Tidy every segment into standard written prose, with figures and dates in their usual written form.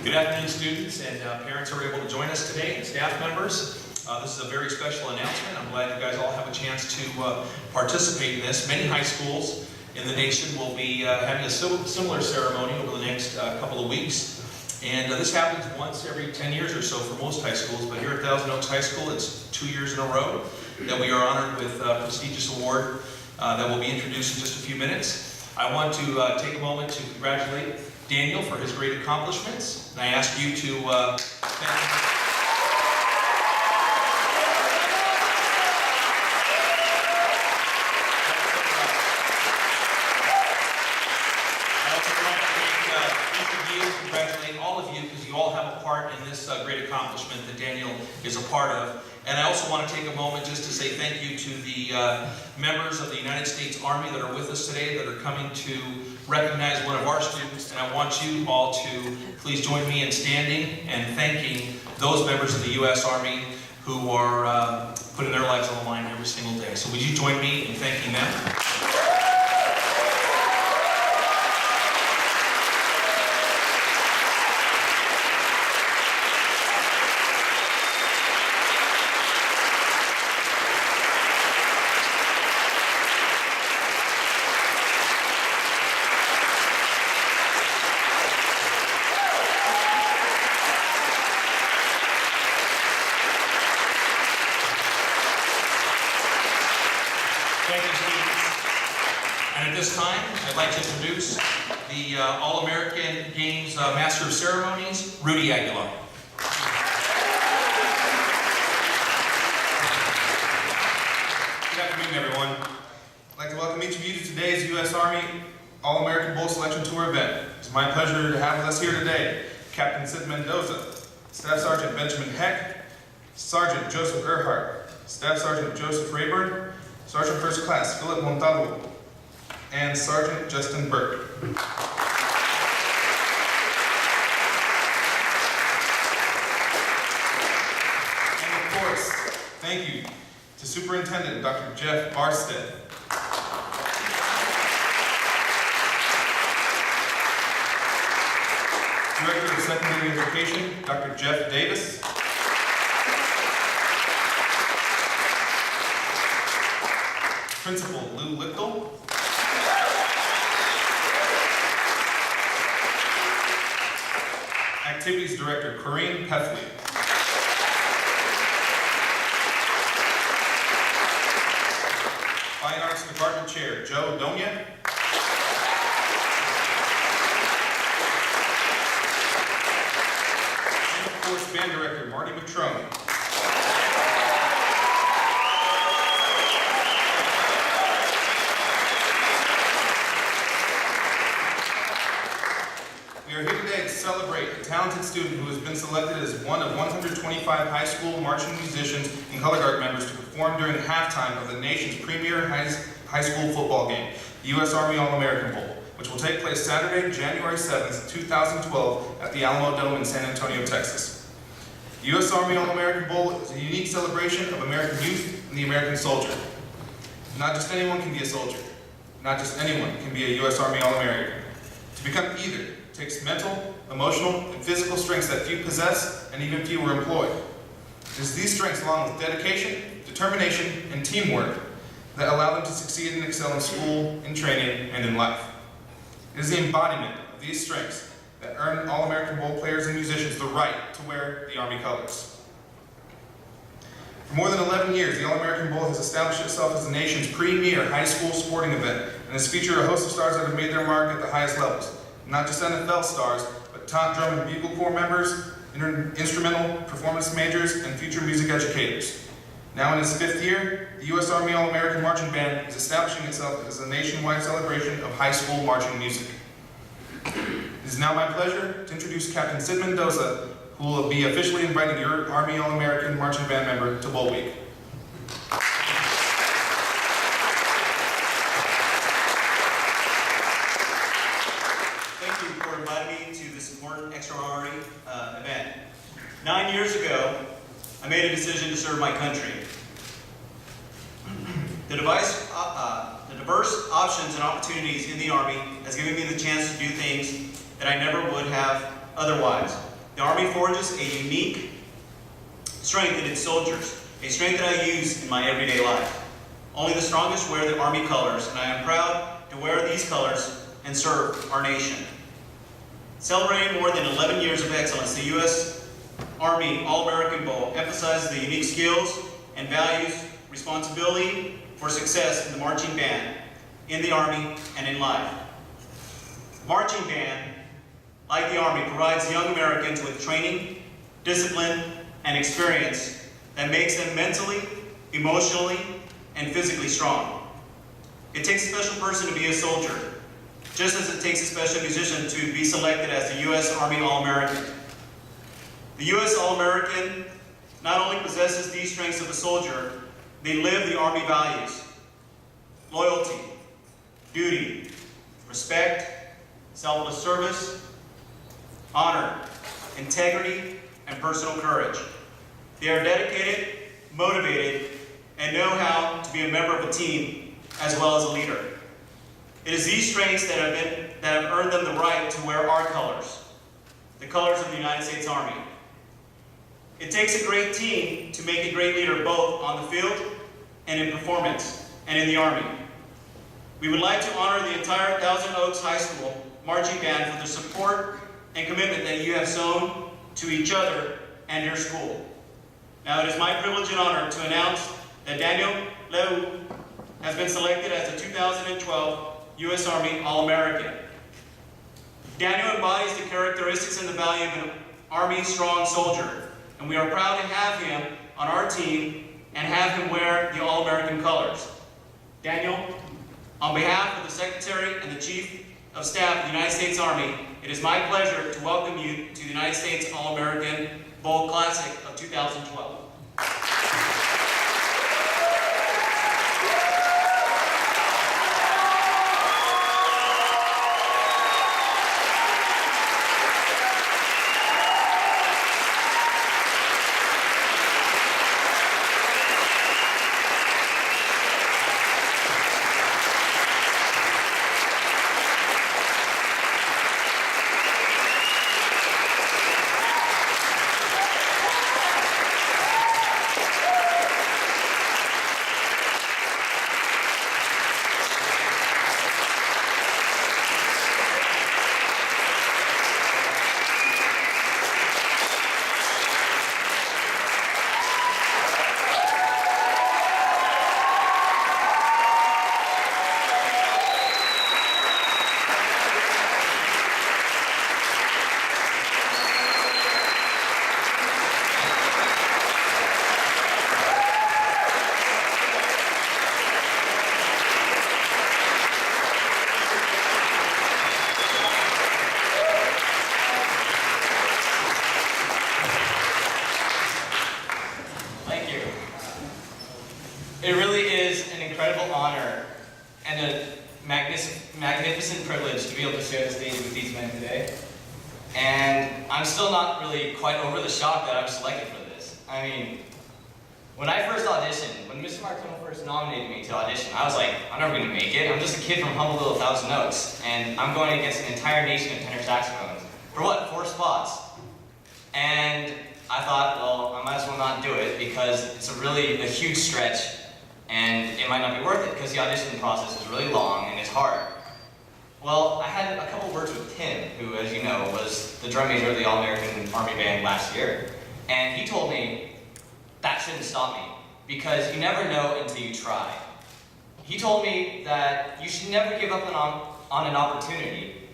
Good afternoon, students and parents who are able to join us today, and staff members. This is a very special announcement. I'm glad you guys all have a chance to participate in this. Many high schools in the nation will be having a similar ceremony over the next couple of weeks. And this happens once every 10 years or so for most high schools, but here at Thousand Oaks High School, it's 2 years in a row that we are honored with a prestigious award that will be introduced in just a few minutes. I want to take a moment to congratulate Daniel for his great accomplishments, and I ask you to thank him. Congratulate all of you because you all have a part in this great accomplishment that Daniel is a part of. And I also want to take a moment just to say thank you to the members of the United States Army that are with us today, that are coming to recognize one of our students. And I want you all to please join me in standing and thanking those members of the U.S. Army who are putting their lives on the line every single day. So would you join me in thanking them? Thank you, students. And at this time, I'd like to introduce the All-American Games Master of Ceremonies, Rudy Aguilar. Good afternoon, everyone. I'd like to welcome each of you to today's U.S. Army All-American Bowl Selection Tour event. It's my pleasure to have with us here today Captain Sid Mendoza, Staff Sergeant Benjamin Heck, Sergeant Joseph Earhart, Staff Sergeant Joseph Rayburn, Sergeant First Class Philip Montalvo, and Sergeant Justin Burke. And of course, thank you to Superintendent Dr. Jeff Barstead. Director of Secondary Education, Dr. Jeff Davis. Principal Lou Lichtel. Activities Director Corinne Peffley. Fine Arts Department Chair Joe Donia. And of course, Band Director Marty Matrone. We are here today to celebrate a talented student who has been selected as one of 125 high school marching musicians and color guard members to perform during halftime of the nation's premier high school football game, the U.S. Army All-American Bowl, which will take place Saturday, January 7th, 2012 at the Alamo Dome in San Antonio, Texas. The U.S. Army All-American Bowl is a unique celebration of American youth and the American soldier. Not just anyone can be a soldier. Not just anyone can be a U.S. Army All-American. To become either takes mental, emotional, and physical strengths that few possess and even fewer employ. It is these strengths, along with dedication, determination, and teamwork, that allow them to succeed and excel in school, in training, and in life. It is the embodiment of these strengths that earn All-American Bowl players and musicians the right to wear the Army colors. For more than 11 years, the All-American Bowl has established itself as the nation's premier high school sporting event and has featured a host of stars that have made their mark at the highest levels. Not just NFL stars, but top drum and bugle corps members, instrumental performance majors, and future music educators. Now in its 5th year, the U.S. Army All-American Marching Band is establishing itself as a nationwide celebration of high school marching music. It is now my pleasure to introduce Captain Sid Mendoza, who will be officially inviting your Army All-American Marching Band member to Bowl Week. Invited me to this important extraordinary event. 9 years ago, I made a decision to serve my country. The diverse options and opportunities in the Army has given me the chance to do things that I never would have otherwise. The Army forges a unique strength in its soldiers, a strength that I use in my everyday life. Only the strongest wear the Army colors, and I am proud to wear these colors and serve our nation. Celebrating more than 11 years of excellence, the U.S. Army All-American Bowl emphasizes the unique skills and values, responsibility for success in the marching band, in the Army, and in life. Marching band, like the Army, provides young Americans with training, discipline, and experience that makes them mentally, emotionally, and physically strong. It takes a special person to be a soldier, just as it takes a special musician to be selected as the U.S. Army All-American. The U.S. All-American not only possesses these strengths of a soldier, they live the Army values: loyalty, duty, respect, selfless service, honor, integrity, and personal courage. They are dedicated, motivated, and know how to be a member of a team as well as a leader. It is these strengths that have earned them the right to wear our colors, the colors of the United States Army. It takes a great team to make a great leader, both on the field and in performance and in the Army. We would like to honor the entire Thousand Oaks High School marching band for the support and commitment that you have shown to each other and your school. Now it is my privilege and honor to announce that Daniel Leu has been selected as the 2012 U.S. Army All-American. Daniel embodies the characteristics and the value of an Army strong soldier, and we are proud to have him on our team and have him wear the All-American colors. Daniel, on behalf of the Secretary and the Chief of Staff of the United States Army, it is my pleasure to welcome you to the United States All-American Bowl Classic of 2012. It really is an incredible honor and a magnificent privilege to be able to share the stage with these men today. And I'm still not really quite over the shock that I was selected for this. I mean, when I first auditioned, when Mr. Martone first nominated me to audition, I was like, I'm never going to make it. I'm just a kid from humble little Thousand Oaks, and I'm going against an entire nation of tenor saxophones. For what? 4 spots. And I thought, well, I might as well not do it because it's a huge stretch, and it might not be worth it because the audition process is really long and it's hard. Well, I had a couple words with Tim, who, as you know, was the drum major of the All-American Army Band last year. And he told me that shouldn't stop me because you never know until you try. He told me that you should never give up on an opportunity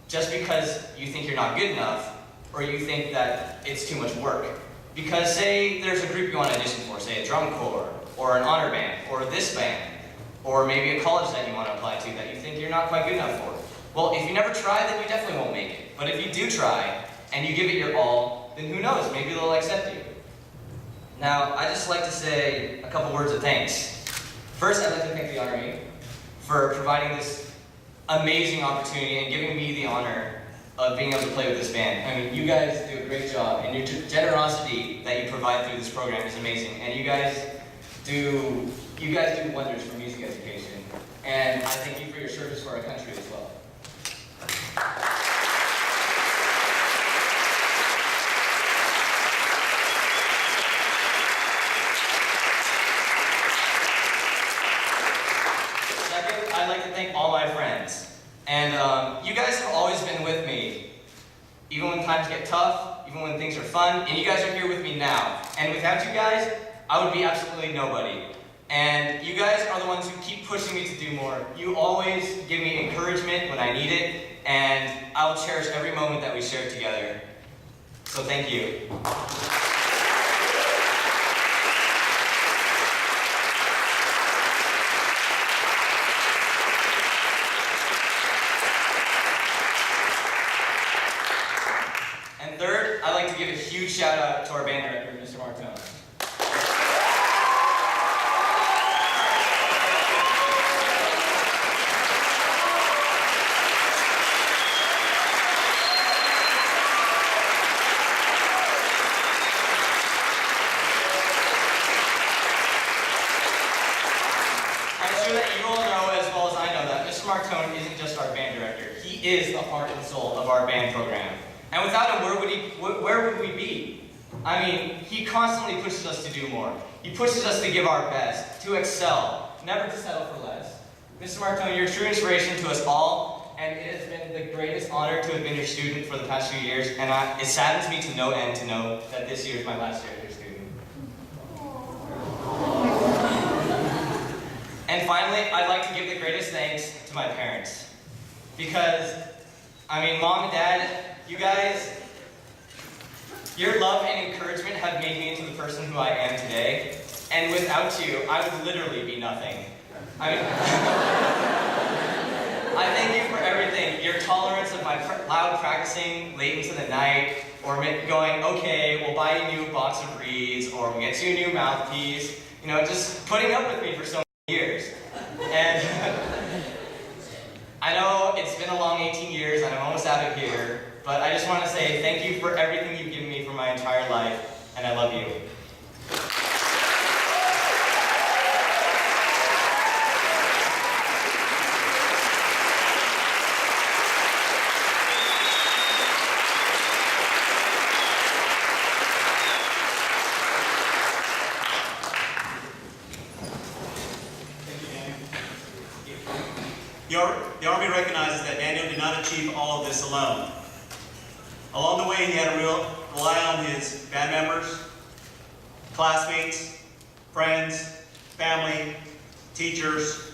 just because you think you're not good enough or you think that it's too much work. Because say there's a group you want to audition for, say a drum corps, or an honor band, or this band, or maybe a college that you want to apply to that you think you're not quite good enough for. Well, if you never try, then you definitely won't make it. But if you do try, and you give it your all, then who knows, maybe they'll accept you. Now, I'd just like to say a couple words of thanks. First, I'd like to thank the Army for providing this amazing opportunity and giving me the honor of being able to play with this band. I mean, you guys do a great job, and your generosity that you provide through this program is amazing. And you guys do wonders for music education. And I thank you for your service for our country as well. when times get tough, even when things are fun, and you guys are here with me now. And without you guys, I would be absolutely nobody. And you guys are the ones who keep pushing me to do more. You always give me encouragement when I need it, and I will cherish every moment that we share together. So thank you. And third, I'd like to give a huge shout out to our band director, Mr. Martone. I'm sure that you all know as well as I know that Mr. Martone isn't just our band director. He is the heart and soul of our band program. And without him, where would we be? I mean, he constantly pushes us to do more. He pushes us to give our best, to excel, never to settle for less. Mr. Martone, you're a true inspiration to us all, and it has been the greatest honor to have been your student for the past few years, and it saddens me to no end to know that this year is my last year as your student. And finally, I'd like to give the greatest thanks to my parents. Because, I mean, Mom and Dad, you guys, your love and encouragement have made me into the person who I am today. And without you, I would literally be nothing. I mean, I thank you for everything. Your tolerance of my loud practicing late into the night, or going, okay, we'll buy you a new box of reeds, or we'll get you a new mouthpiece. You know, just putting up with me for so many years. And I know it's been a long 18 years, and I'm almost out of here. But I just want to say thank you for everything you've given me for my entire life, and I love you. The Army recognizes that Daniel did not achieve all of this alone. Along the way, he had to rely on his band members, classmates, friends, family, teachers,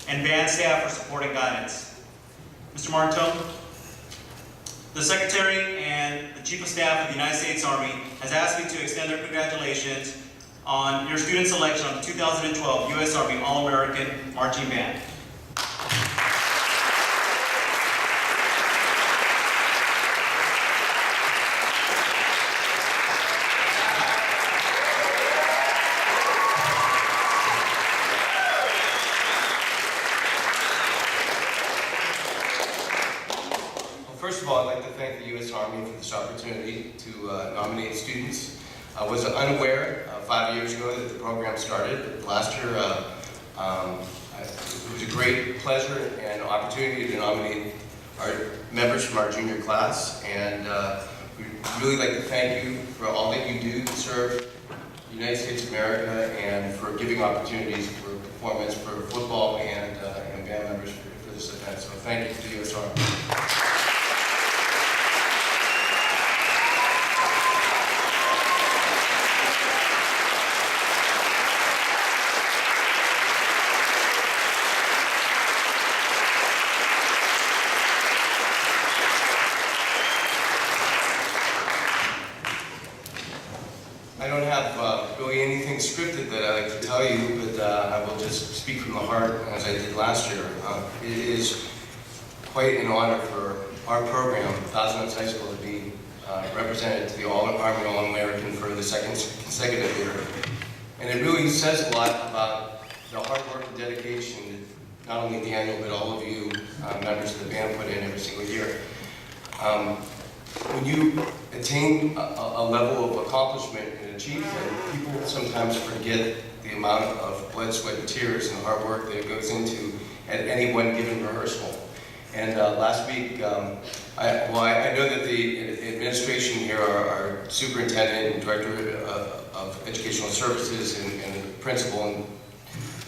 and band staff for support and guidance. Mr. Martone, the Secretary and the Chief of Staff of the United States Army has asked me to extend their congratulations on your student selection of the 2012 U.S. Army All-American Marching Band. First of all, I'd like to thank the U.S. Army for this opportunity to nominate students. I was unaware 5 years ago that the program started, but last year it was a great pleasure and opportunity to nominate our members from our junior class, and we'd really like to thank you for all that you do to serve the United States of America and for giving opportunities for performance for football and band members for this event. So thank you to the U.S. Army. I don't have really anything scripted that I like to tell you, but I will just speak from the heart as I did last year. It is quite an honor for our program, Thousand Oaks High School, to be represented to the Army All-American for the second consecutive year. And it really says a lot about the hard work and dedication that not only Daniel, but all of you members of the band put in every single year. When you attain a level of accomplishment and achievement, people sometimes forget the amount of blood, sweat, and tears and hard work that goes into at any one given rehearsal. And last week, I know that the administration here, our superintendent and director of educational services and the principal and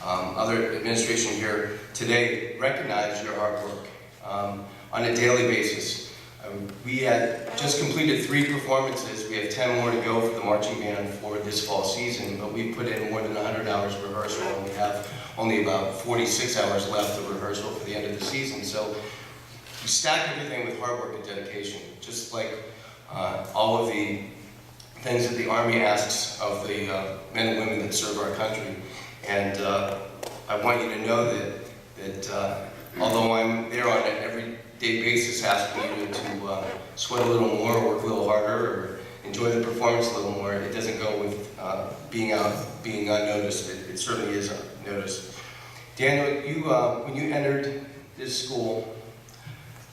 other administration here today recognize your hard work on a daily basis. We had just completed 3 performances. We have 10 more to go for the marching band for this fall season, but we put in more than 100 hours of rehearsal, and we have only about 46 hours left of rehearsal for the end of the season. So we stack everything with hard work and dedication, just like all of the things that the Army asks of the men and women that serve our country. And I want you to know that although I'm there on an everyday basis asking you to sweat a little more, work a little harder, or enjoy the performance a little more, it doesn't go with being unnoticed. It certainly is noticed. Daniel, you when you entered this school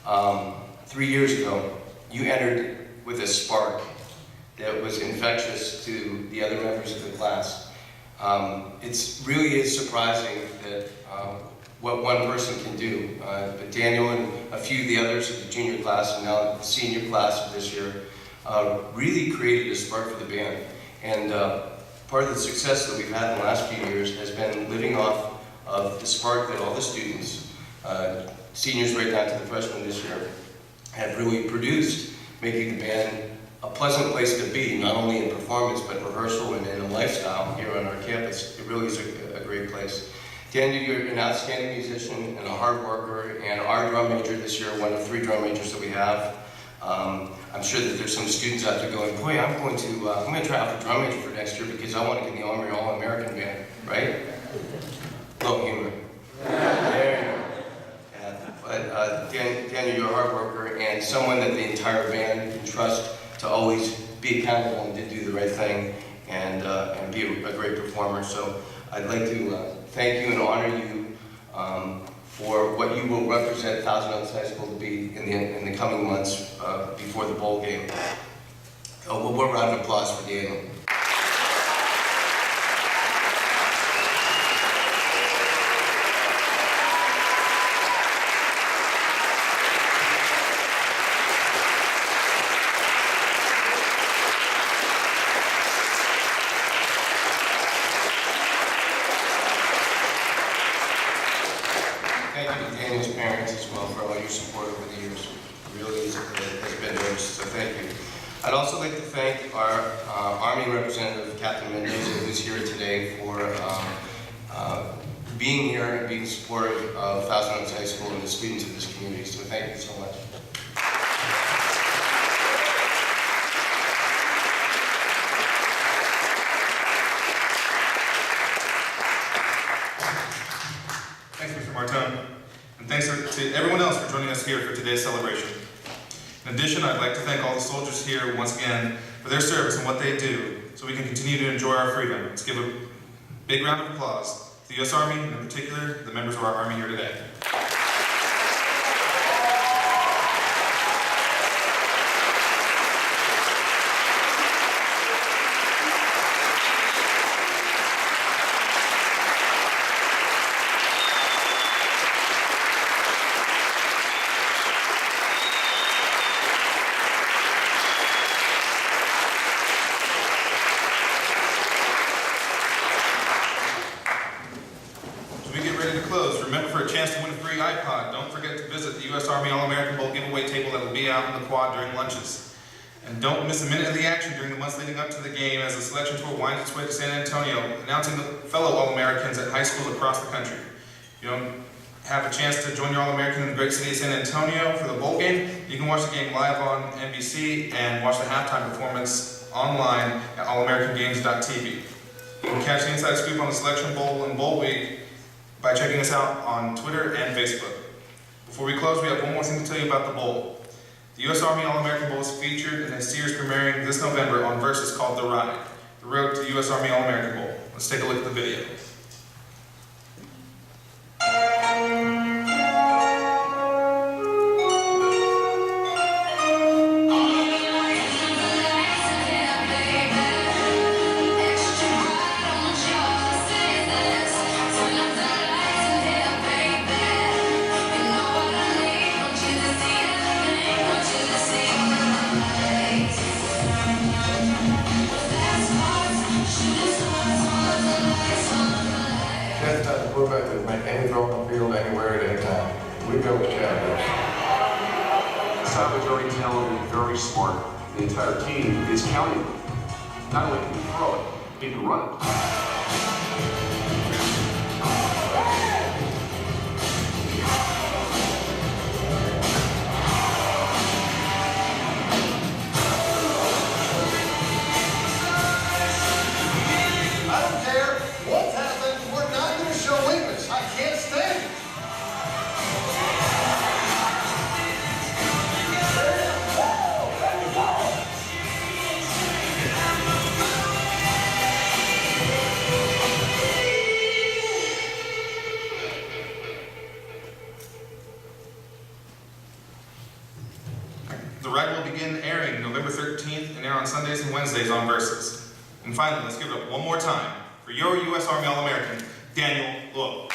3 years ago, you entered with a spark that was infectious to the other members of the class. It really is surprising that what one person can do. But Daniel and a few of the others of the junior class and now the senior class of this year really created a spark for the band. And part of the success that we've had in the last few years has been living off of the spark that all the students, seniors right down to the freshmen this year, have really produced, making the band a pleasant place to be, not only in performance, but rehearsal and in a lifestyle here on our campus. It really is a great place. Daniel, you're an outstanding musician and a hard worker, and our drum major this year, one of 3 drum majors that we have. I'm sure that there's some students out there going, boy, I'm going to try out for drum major for next year because I want to get in the Army All-American band, right? Little humor. There you go. Yeah. But Daniel, you're a hard worker and someone that the entire band can trust to always be accountable and to do the right thing and be a great performer. So I'd like to thank you and honor you for what you will represent Thousand Oaks High School to be in the coming months before the bowl game. One round of applause for Daniel. Thank you to Daniel's parents as well for all your support over the years. It really has been noticed, so thank you. I'd also like to thank our Army representative, Captain Mendoza, who's here today for being here and being supportive of Thousand Oaks High School and the students of this community, so thank you so much. Thanks, Mr. Martone. And thanks to everyone else for joining us here for today's celebration. In addition, I'd like to thank all the soldiers here once again for their service and what they do so we can continue to enjoy our freedom. Let's give a big round of applause to the U.S. Army, and in particular, the members of our Army here today. Remember, for a chance to win a free iPod, don't forget to visit the U.S. Army All-American Bowl giveaway table that will be out in the quad during lunches. And don't miss a minute of the action during the months leading up to the game as the selection tour winds its way to San Antonio, announcing the fellow All-Americans at high schools across the country. If you don't have a chance to join your All-American in the great city of San Antonio for the bowl game, you can watch the game live on NBC and watch the halftime performance online at allamericangames.tv. You can catch the inside scoop on the Selection Bowl and Bowl Week by checking us out on Twitter and Facebook. Before we close, we have one more thing to tell you about the Bowl. The U.S. Army All-American Bowl is featured in a series premiering this November on Versus called The Ride, The Road to the U.S. Army All-American Bowl. Let's take a look at the video. Shooting stars, all of the lights on. very smart. The entire team is counting on him. Not only can he throw it, he can run it. I don't care what's happened, we're not going to show weakness. I can't stand it. The reg will begin airing November 13th and air on Sundays and Wednesdays on Versus. And finally, let's give it up one more time for your U.S. Army All-American, Daniel Lowe.